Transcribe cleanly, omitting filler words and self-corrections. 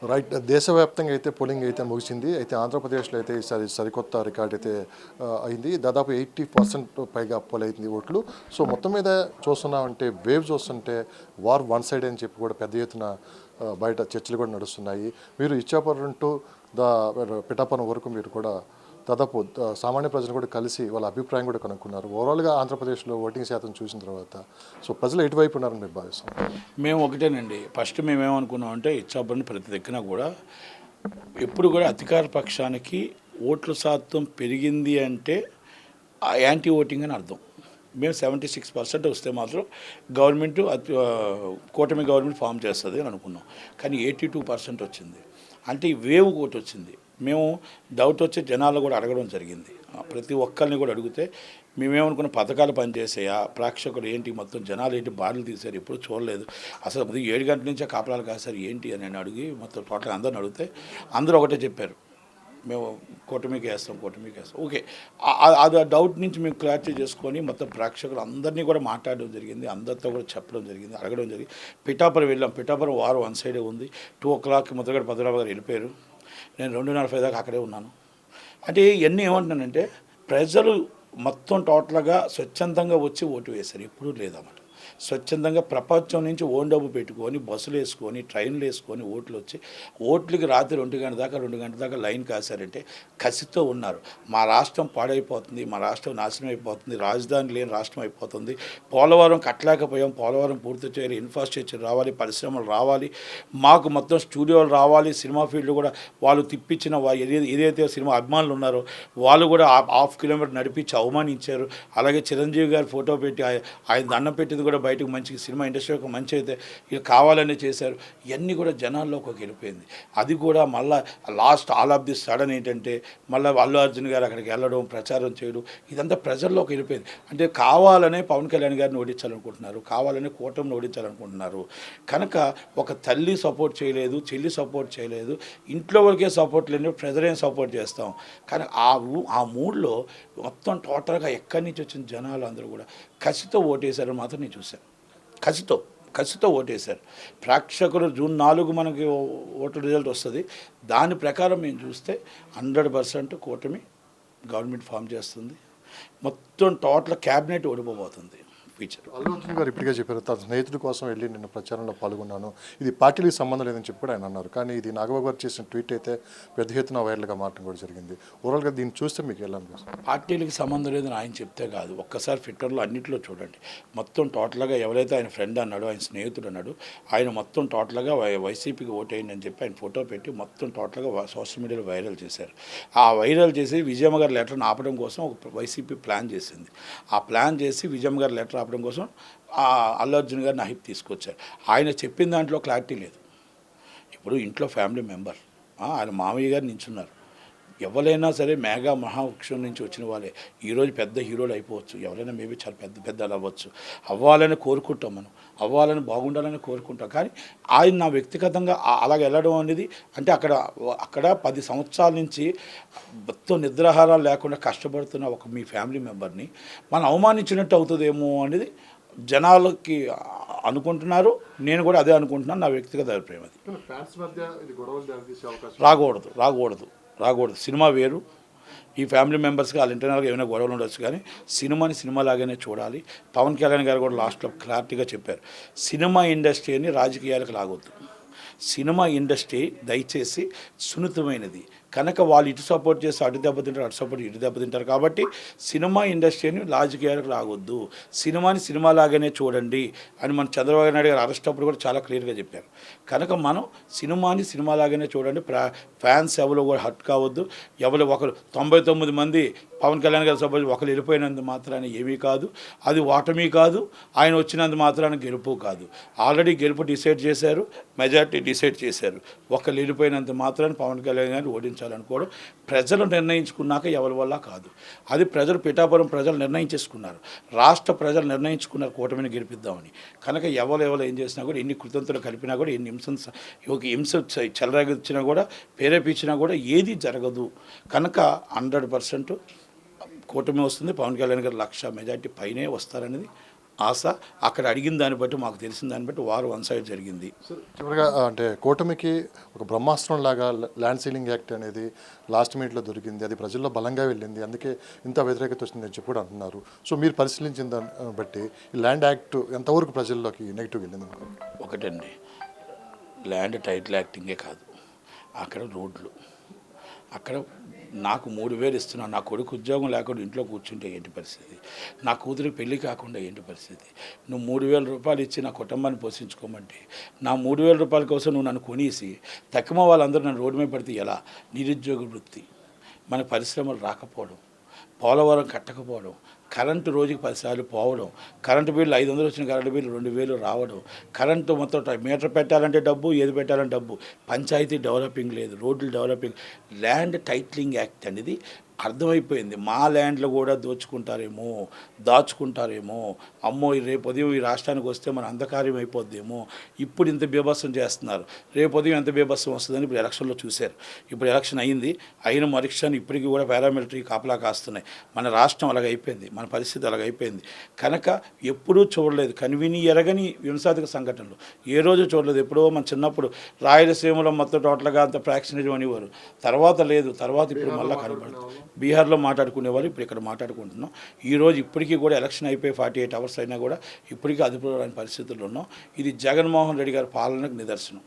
Right. దేశవ్యాప్తంగా అయితే polling అయితే ముగిసింది. అయితే ఆంధ్రప్రదేశ్‌లో అయితే ఈసారి సరికొత్త రికార్డ్ అయితే అయింది. దాదాపు 80% పైగా పోలైంది ఓట్లు. సో, మొత్తం మీద చూస్తున్నామంటే వేవ్ చూస్తుంటే వార్ వన్ సైడ్ అని చెప్పి కూడా పెద్ద ఎత్తున బయట చర్చలు కూడా నడుస్తున్నాయి. మీరు ఇచ్చాపురం టు ద పిఠాపురం వరకు మీరు కూడా దాదాపు సామాన్య ప్రజలు కూడా కలిసి వాళ్ళ అభిప్రాయం కూడా కనుక్కున్నారు. ఓవరాల్‌గా ఆంధ్రప్రదేశ్‌లో ఓటింగ్ శాతం చూసిన తర్వాత సో, ప్రజలు ఎటువైపు ఉన్నారని మీరు భావిస్తున్నారు? మేము ఒకటేనండి. ఫస్ట్ మేమేమనుకున్నామంటే ఇచ్చాపురం ప్రతి దిక్కున కూడా ఎప్పుడు కూడా అధికార పక్షానికి ఓట్ల శాతం పెరిగింది అంటే యాంటీ ఓటింగ్ అని అర్థం. మేము 76% వస్తే మాత్రం గవర్నమెంట్ కూటమి గవర్నమెంట్ ఫామ్ చేస్తుంది అని అనుకున్నాం. కానీ 82% వచ్చింది. అంటే ఈ వేవ్ ఒకటి వచ్చింది. మేము డౌట్ వచ్చి జనాలు కూడా అడగడం జరిగింది. ప్రతి ఒక్కరిని కూడా అడిగితే మేమేమనుకున్న పథకాలు పనిచేసాయా, ప్రేక్షకులు ఏంటి, మొత్తం జనాలు ఏంటి, బాటలు తీశారు, ఎప్పుడు చూడలేదు, అసలు 7 గంటల నుంచే కాపలాలు కాశారు ఏంటి అని నేను అడిగి మొత్తం టోటల్ అందరిని అడిగితే అందరూ ఒకటే చెప్పారు, మేము కూటమికి వేస్తాం. ఓకే, అది డౌట్ నుంచి మేము క్లారిటీ చేసుకొని మొత్తం ప్రేక్షకులు అందరినీ కూడా మాట్లాడడం జరిగింది, అందరితో కూడా చెప్పడం జరిగింది, అడగడం జరిగింది. పిఠాపురం వెళ్ళాం. పిఠాపురం వారు వన్ సైడే ఉంది. 2 o'clock ముద్రగడ పద్మనాభ గారు వెళ్ళిపోయారు. నేను 2:45 దాకా అక్కడే ఉన్నాను. అంటే ఇవన్నీ ఏమంటున్నానంటే ప్రజలు మొత్తం టోటల్గా స్వచ్ఛందంగా వచ్చి ఓటు వేశారు. ఎప్పుడూ లేదన్నమాట. స్వచ్ఛందంగా ప్రపంచం నుంచి ఓన్ డబ్బు పెట్టుకొని బస్సులు వేసుకొని ట్రైన్లు వేసుకొని ఓట్లు వచ్చి ఓట్లకి రాత్రి 2 గంటల దాకా లైన్ కాశారంటే కసితో ఉన్నారు. మా రాష్ట్రం పాడైపోతుంది, మా రాష్ట్రం నాశనం అయిపోతుంది, రాజధాని లేని రాష్ట్రం అయిపోతుంది, పోలవరం కట్టలేకపోయాం, పోలవరం పూర్తి చేయాలి, ఇన్ఫ్రాస్ట్రక్చర్ రావాలి, పరిశ్రమలు రావాలి, మాకు మొత్తం స్టూడియోలు రావాలి, సినిమా ఫీల్డ్ కూడా వాళ్ళు తిప్పించిన ఏదైతే సినిమా అభిమానులు ఉన్నారో వాళ్ళు కూడా ½ కిలోమీటర్ నడిపించి అవమానించారు. అలాగే చిరంజీవి గారు ఫోటో పెట్టి ఆయన దండం పెట్టింది కూడా బయటకు మంచి సినిమా ఇండస్ట్రీ ఒక మంచి అయితే ఇక కావాలనే చేశారు. ఇవన్నీ కూడా జనాల్లోకి వెళ్ళిపోయింది. అది కూడా మళ్ళీ last all of the sudden ఏంటంటే మళ్ళీ అల్లు అర్జున్ గారు అక్కడికి వెళ్ళడం, ప్రచారం చేయడం, ఇదంతా ప్రజల్లోకి వెళ్ళిపోయింది. అంటే కావాలనే పవన్ కళ్యాణ్ గారిని ఓడించాలనుకుంటున్నారు, కావాలనే కూటమిని ఓడించాలనుకుంటున్నారు. కనుక ఒక తల్లి సపోర్ట్ చేయలేదు, చెల్లి సపోర్ట్ చేయలేదు, ఇంట్లో వాళ్ళకే సపోర్ట్ లేని ప్రజలేం సపోర్ట్ చేస్తాం. కానీ ఆ మూడ్లో మొత్తం టోటల్గా ఎక్కడి నుంచి వచ్చిన జనాలు అందరూ కూడా కసితో ఓటేశారని మాత్రం నేను చూశాను. కసితో ఓటేశారు. ప్రేక్షకులు June 4 మనకి ఓటు రిజల్ట్ వస్తుంది. దాని ప్రకారం మేము చూస్తే 100% కూటమి గవర్నమెంట్ ఫామ్ చేస్తుంది. మొత్తం టోటల్ క్యాబినెట్ ఓడిపోబోతుంది ఫీచర్. అల్లు అర్జున్ గారు ఇప్పటికే చెప్పారు, తన స్నేహితుడి కోసం వెళ్ళి నేను ప్రచారంలో పాల్గొన్నాను, ఇది పార్టీలకు సంబంధం లేదని చెప్పి కూడా ఆయన అన్నారు. కానీ ఇది నాగబాబు గారు చేసిన ట్వీట్ అయితే పెద్ద ఎత్తున వైరల్గా మారడం కూడా జరిగింది. ఓవరాల్గా దీన్ని చూస్తే మీకు ఎలా అనిపిస్తుంది? పార్టీలకు సంబంధం లేదని ఆయన చెప్తే కాదు, ఒక్కసారి ట్విట్టర్లో అన్నింటిలో చూడండి. మొత్తం టోటల్గా ఎవరైతే ఆయన ఫ్రెండ్ అన్నాడో, ఆయన స్నేహితుడు అన్నాడు, ఆయన మొత్తం టోటల్గా వైసీపీకి ఓటేయండి అని చెప్పి ఆయన ఫోటో పెట్టి మొత్తం టోటల్గా సోషల్ మీడియాలో వైరల్ చేశారు. ఆ వైరల్ చేసి విజయమ్మ గారి లెటర్ని ఆపడం కోసం ఒక వైసీపీ ప్లాన్ చేసింది. ఆ ప్లాన్ చేసి విజయమ్మ గారి లెటర్ ఆపడం కోసం అల్లు అర్జున్ గారిని హైప్ తీసుకొచ్చారు. ఆయన చెప్పిన దాంట్లో క్లారిటీ లేదు. ఇప్పుడు ఇంట్లో ఫ్యామిలీ మెంబర్ ఆయన మామయ్య గారు నించున్నారు. ఎవరైనా సరే మేఘా మహావృక్షం నుంచి వచ్చిన వాళ్ళే ఈరోజు పెద్ద హీరోలు అయిపోవచ్చు, ఎవరైనా మేబీ చాలా పెద్దలు అవ్వచ్చు, అవ్వాలని కోరుకుంటాం, మనం అవ్వాలని బాగుండాలని కోరుకుంటాం. కానీ ఆయన నా వ్యక్తిగతంగా అలాగ వెళ్ళడం అనేది అంటే అక్కడ 10 సంవత్సరాల నుంచి మొత్తం నిద్రాహారాలు లేకుండా కష్టపడుతున్న ఒక మీ ఫ్యామిలీ మెంబర్ని మనం అవమానించినట్టు అవుతుందేమో అనేది జనాలకి అనుకుంటున్నారు. నేను కూడా అదే అనుకుంటున్నాను. నా వ్యక్తిగత అభిప్రాయం అది. రాకూడదు. సినిమా వేరు. ఈ ఫ్యామిలీ మెంబర్స్కి వాళ్ళ ఇంటర్నల్గా ఏమైనా గొడవలు ఉండొచ్చు, కానీ సినిమాని సినిమాలాగానే చూడాలి. పవన్ కళ్యాణ్ గారు కూడా లాస్ట్లో క్లారిటీగా చెప్పారు, సినిమా ఇండస్ట్రీని రాజకీయాలకు లాగొద్దు. సినిమా ఇండస్ట్రీ దయచేసి సున్నితమైనది కనుక వాళ్ళు ఇటు సపోర్ట్ చేసి అటు దెబ్బతింటారు, అటు సపోర్ట్ ఇటు దెబ్బతింటారు. కాబట్టి సినిమా ఇండస్ట్రీని రాజకీయాలకు రావద్దు, సినిమాని సినిమాలాగానే చూడండి అని మన చంద్రబాబు నాయుడు గారు అరెస్ట్ అప్పుడు కూడా చాలా క్లియర్గా చెప్పారు. కనుక మనం సినిమాని సినిమాలాగానే చూడండి. ఫ్యాన్స్ ఎవరు కూడా హర్ట్ కావద్దు. ఒకరు 99 మంది పవన్ కళ్యాణ్ గారి సపోజ్ ఒకరు వెళ్ళిపోయినందు మాత్రాన ఏమీ కాదు, అది ఓటమి కాదు, ఆయన వచ్చినందు మాత్రాన గెలుపు కాదు. ఆల్రెడీ గెలుపు డిసైడ్ చేశారు, మెజార్టీ డిసైడ్ చేశారు. ఒకరు వెళ్ళిపోయినంత మాత్రాన పవన్ కళ్యాణ్ గారిని ఓడించాలనుకోవడం ప్రజలు నిర్ణయించుకున్నాక ఎవరి వల్ల కాదు. అది పిఠాపురం ప్రజలు నిర్ణయించేసుకున్నారు, రాష్ట్ర ప్రజలు నిర్ణయించుకున్నారు కూటమిని గెలిపిద్దామని. కనుక ఎవరు ఏం చేసినా కూడా, ఎన్ని కృతంతులు కలిపినా కూడా, ఎన్ని హింస చెలరేగించినా కూడా, ప్రేరేపించినా కూడా ఏది జరగదు. కనుక 100% కూటమి వస్తుంది. పవన్ కళ్యాణ్ గారు 1,00,000 మెజార్టీ పైనే వస్తారనేది ఆశ. అక్కడ అడిగిన దాన్ని బట్టి మాకు తెలిసిన దాన్ని బట్టి వారు వన్ సైడ్ జరిగింది. చివరిగా అంటే కూటమికి ఒక బ్రహ్మాస్త్రం లాగా ల్యాండ్ సీలింగ్ యాక్ట్ అనేది లాస్ట్ మినిట్లో దొరికింది, అది ప్రజల్లో బలంగా వెళ్ళింది, అందుకే ఇంత వ్యతిరేకత వచ్చిందని చెప్పి కూడా అంటున్నారు. సో మీరు పరిశీలించిన దాన్ని బట్టి ఈ ల్యాండ్ యాక్ట్ ఎంతవరకు ప్రజల్లోకి నెగిటివ్ వెళ్ళింది అనుకో? ఒకటండి, ల్యాండ్ టైటిల్ యాక్టింగే కాదు, అక్కడ రోడ్లు, అక్కడ నాకు 3,000 ఇస్తున్నాను, నా కొడుకు ఉద్యోగం లేకుండా ఇంట్లో కూర్చుంటే ఏంటి పరిస్థితి, నా కూతురికి పెళ్లి కాకుండా ఏంటి పరిస్థితి, నువ్వు 3,000 రూపాయలు ఇచ్చి నా కుటుంబాన్ని పోషించుకోమంటే నా 3,000 రూపాయల కోసం నువ్వు నన్ను కొనేసి తక్కువ వాళ్ళందరూ నన్ను రోడ్డు మీద పడితే ఎలా, నిరుద్యోగ వృత్తి, మన పరిశ్రమలు రాకపోవడం, పోలవరం కట్టకపోవడం, కరెంటు రోజుకి 10 సార్లు పోవడం, కరెంటు బిల్లు 500 వచ్చిన కరెంటు బిల్లు 2,000 రావడం, కరెంటు మొత్తం మీటర్ పెట్టాలంటే డబ్బు, ఏది పెట్టాలంటే డబ్బు, పంచాయతీ డెవలపింగ్ లేదు, రోడ్లు డెవలపింగ్. ల్యాండ్ టైటిలింగ్ యాక్ట్ అనేది అర్థమైపోయింది. మా ల్యాండ్లో కూడా దోచుకుంటారేమో, దాచుకుంటారేమో, అమ్మో రేపు ఉదయం ఈ రాష్ట్రానికి వస్తే మన అంధకార్యం అయిపోద్దేమో, ఇప్పుడు ఇంత బీభత్సం చేస్తున్నారు, రేపు ఉదయం ఎంత బీభత్సం వస్తుందని ఇప్పుడు ఎలక్షన్లో చూశారు. ఇప్పుడు ఎలక్షన్ అయింది, అయిన మరుక్షణం ఇప్పటికీ కూడా పారామిలిటరీ కాపలా కాస్తున్నాయి. మన రాష్ట్రం అలాగైపోయింది, మన పరిస్థితి అలాగైపోయింది. కనుక ఎప్పుడూ చూడలేదు, కనివిని ఎరగని హింసాత్మక సంఘటనలు ఏ రోజు చూడలేదు. ఎప్పుడో మన చిన్నప్పుడు రాయలసీమలో మొత్తం టోటల్గా అంత ఫ్రాక్షనరీ అనేవారు, తర్వాత లేదు, తర్వాత ఇప్పుడు మళ్ళీ కనబడుతుంది. బీహార్లో మాట్లాడుకునేవారు, ఇప్పుడు ఇక్కడ మాట్లాడుకుంటున్నాం. ఈరోజు ఇప్పటికీ కూడా ఎలక్షన్ అయిపోయి 48 అవర్స్ అయినా కూడా ఇప్పటికీ అదుపులో రాని పరిస్థితుల్లో ఉన్నాం. ఇది జగన్మోహన్ రెడ్డి గారి పాలనకు నిదర్శనం.